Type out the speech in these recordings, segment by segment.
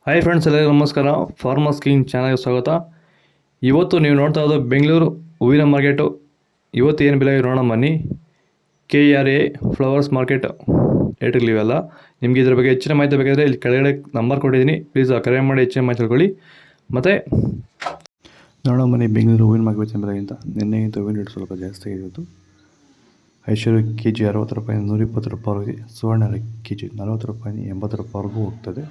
Hi friends, ಎಲ್ಲರಿಗೂ ನಮಸ್ಕಾರ. Farmers king ಚಾನಲ್ಗೆ ಸ್ವಾಗತ. ಇವತ್ತು ನೀವು ನೋಡ್ತಾ ಇರೋದು ಬೆಂಗಳೂರು ಹೂವಿನ ಮಾರ್ಕೆಟು. ಇವತ್ತು ಏನು ಬೆಲೆ ನೋಡೋಣ ಬನ್ನಿ. KRA ಫ್ಲವರ್ಸ್ ಮಾರ್ಕೆಟ್ ರೇಟ್ಗಳಿವೆಲ್ಲ. ನಿಮಗೆ ಇದ್ರ ಬಗ್ಗೆ ಹೆಚ್ಚಿನ ಮಾಹಿತಿ ಬೇಕಾದರೆ ಇಲ್ಲಿ ಕೆಳಗಡೆ ನಂಬರ್ ಕೊಟ್ಟಿದ್ದೀನಿ, ಪ್ಲೀಸ್ ಕರೆ ಮಾಡಿ ಹೆಚ್ಚಿನ ಮಾಹಿತಿ ತಿಳ್ಕೊಳ್ಳಿ. ಮತ್ತು ನೋಡೋಣ ಬನ್ನಿ, ಬೆಂಗಳೂರು ಹೂವಿನ ಮಾರ್ಕೆಟ್ ಬೆಲೆಗಿಂತ ನಿನ್ನೆಗಿಂತ ಹೂವಿನ ರೇಟ್ ಸ್ವಲ್ಪ ಜಾಸ್ತಿ ಆಗಿತ್ತು. ಐಶ್ವರ್ಯ KG 60 ರೂಪಾಯಿ 120 ರೂಪಾಯಿ, ಸುವರ್ಣ KG 40 ರೂಪಾಯಿ 80 ರೂಪಾಯಿವರೆಗೂ ಹೋಗ್ತದೆ.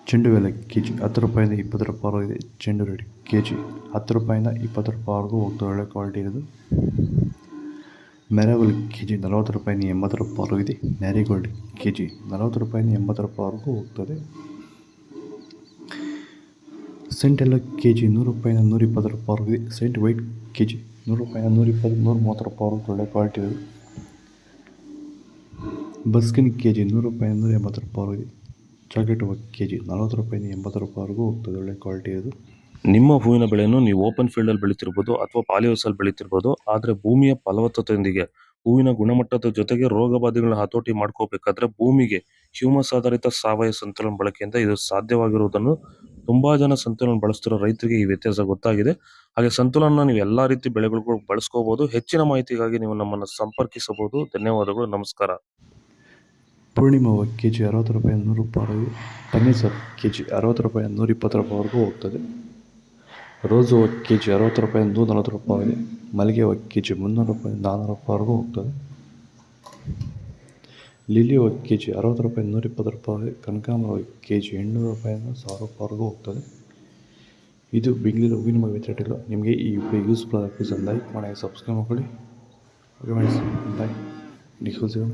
ಚೆಂಡು ವೆಲೆ KG 10 ರೂಪಾಯಿಂದ 20 ರೂಪಾಯಿವರೆಗಿದೆ. ಚೆಂಡು ರೆಡಿ KG 10 ರೂಪಾಯಿಂದ 20 ರೂಪಾಯಿವರೆಗೂ ಹೋಗ್ತದೆ, ಒಳ್ಳೆ ಕ್ವಾಲಿಟಿ ಇರೋದು. ಮ್ಯಾರಿಗೋಲ್ಡ್ KG 40 ರೂಪಾಯಿಂದ 80 ರೂಪಾಯಿವರೆಗಿದೆ. ಮ್ಯಾರಿಗೋಲ್ಡ್ KG 40 ರೂಪಾಯಿಂದ 80 ರೂಪಾಯಿವರೆಗೂ ಹೋಗ್ತದೆ. ಸೆಂಟ್ ಎಲ್ಲ KG 100 ರೂಪಾಯಿಂದ 120 ರೂಪಾಯಿವರೆಗಿದೆ. ಸೆಂಟ್ ವೈಟ್ KG 100 ರೂಪಾಯಿಂದ 120 130 ರೂಪಾಯಿವರೆಗೂ ಒಳ್ಳೆ ಕ್ವಾಲಿಟಿ ಇರೋದು. ಬಸ್ಕಿನ್ KG 100 ರೂಪಾಯಿಂದ 180 ರೂಪಾಯಿವರೆಗಿದೆ. ಚಾಕ್ಲೇಟ್ ಹೂವು KG 40 ರೂಪಾಯಿಂದ 80 ರೂಪಾಯಿವರೆಗೂ ಹೋಗ್ತದೆ, ಒಳ್ಳೆ ಕ್ವಾಲಿಟಿ ಇದು. ನಿಮ್ಮ ಹೂವಿನ ಬೆಳೆಯನ್ನು ನೀವು ಓಪನ್ ಫೀಲ್ಡಲ್ಲಿ ಬೆಳೀತಿರ್ಬೋದು ಅಥವಾ ಪಾಲಿ ಹೌಸಲ್ಲಿ ಬೆಳೀತಿರ್ಬೋದು. ಆದರೆ ಭೂಮಿಯ ಫಲವತ್ತತೆಯೊಂದಿಗೆ ಹೂವಿನ ಗುಣಮಟ್ಟದ ಜೊತೆಗೆ ರೋಗ ಬಾಧೆಗಳನ್ನ ಹತೋಟಿ ಮಾಡ್ಕೋಬೇಕಾದ್ರೆ ಭೂಮಿಗೆ ಹ್ಯೂಮಸ್ ಆಧಾರಿತ ಸಾವಯವ ಸಂತುಲನ ಬಳಕೆಯಿಂದ ಇದು ಸಾಧ್ಯವಾಗಿರುವುದನ್ನು ತುಂಬಾ ಜನ ಸಂತುಲನ ಬಳಸ್ತಿರೋ ರೈತರಿಗೆ ಈ ವ್ಯತ್ಯಾಸ ಗೊತ್ತಾಗಿದೆ. ಹಾಗೆ ಸಂತುಲನ ನೀವು ಎಲ್ಲಾ ರೀತಿ ಬೆಳೆಗಳಿಗೂ ಬಳಸ್ಕೋಬಹುದು. ಹೆಚ್ಚಿನ ಮಾಹಿತಿಗಾಗಿ ನೀವು ನಮ್ಮನ್ನು ಸಂಪರ್ಕಿಸಬಹುದು. ಧನ್ಯವಾದಗಳು, ನಮಸ್ಕಾರ. ಪೂರ್ಣಿಮಾ ಹೂವು KG 60 ರೂಪಾಯಿ 100 ರೂಪಾಯಿವರೆಗೆ. ಪನ್ನೀರ್ KG 60 ರೂಪಾಯಿ 120 ರೂಪಾಯಿವರೆಗೂ ಹೋಗ್ತದೆ. ರೋಸ್ ಹೂವು KG 60 ರೂಪಾಯಿ 140 ರೂಪಾಯಿವರೆಗೆ. ಮಲ್ಲಿಗೆ ಹೂವು KG 300 ರೂಪಾಯಿ 400 ರೂಪಾಯಿವರೆಗೂ ಹೋಗ್ತದೆ. ಲಿಲಿ ಹೂವು KG 60 ರೂಪಾಯಿ 120 ರೂಪಾಯಿ. ಕನಕಾಂಬರ ಹೂವು KG 800 ರೂಪಾಯಿಂದ 1000 ರೂಪಾಯಿವರೆಗೂ ಹೋಗ್ತದೆ. ಇದು ಬೆಂಗಳೂರು ಹೂವಿನ ಮಾರ್ಕೆಟ್ ರೇಟ್ಗಳು. ನಿಮಗೆ ಈ ಯೂಸ್ಫುಲ್ ಆಗಿ ಪ್ಲೀಸ್ ಲೈಕ್ ಮಾಡಿ, ಸಬ್ಸ್ಕ್ರೈಬ್ ಮಾಡ್ಕೊಳ್ಳಿ. ಬಾಯ್, ನೆಕ್ಸ್ಟ್ ಸಿಗೋಣ.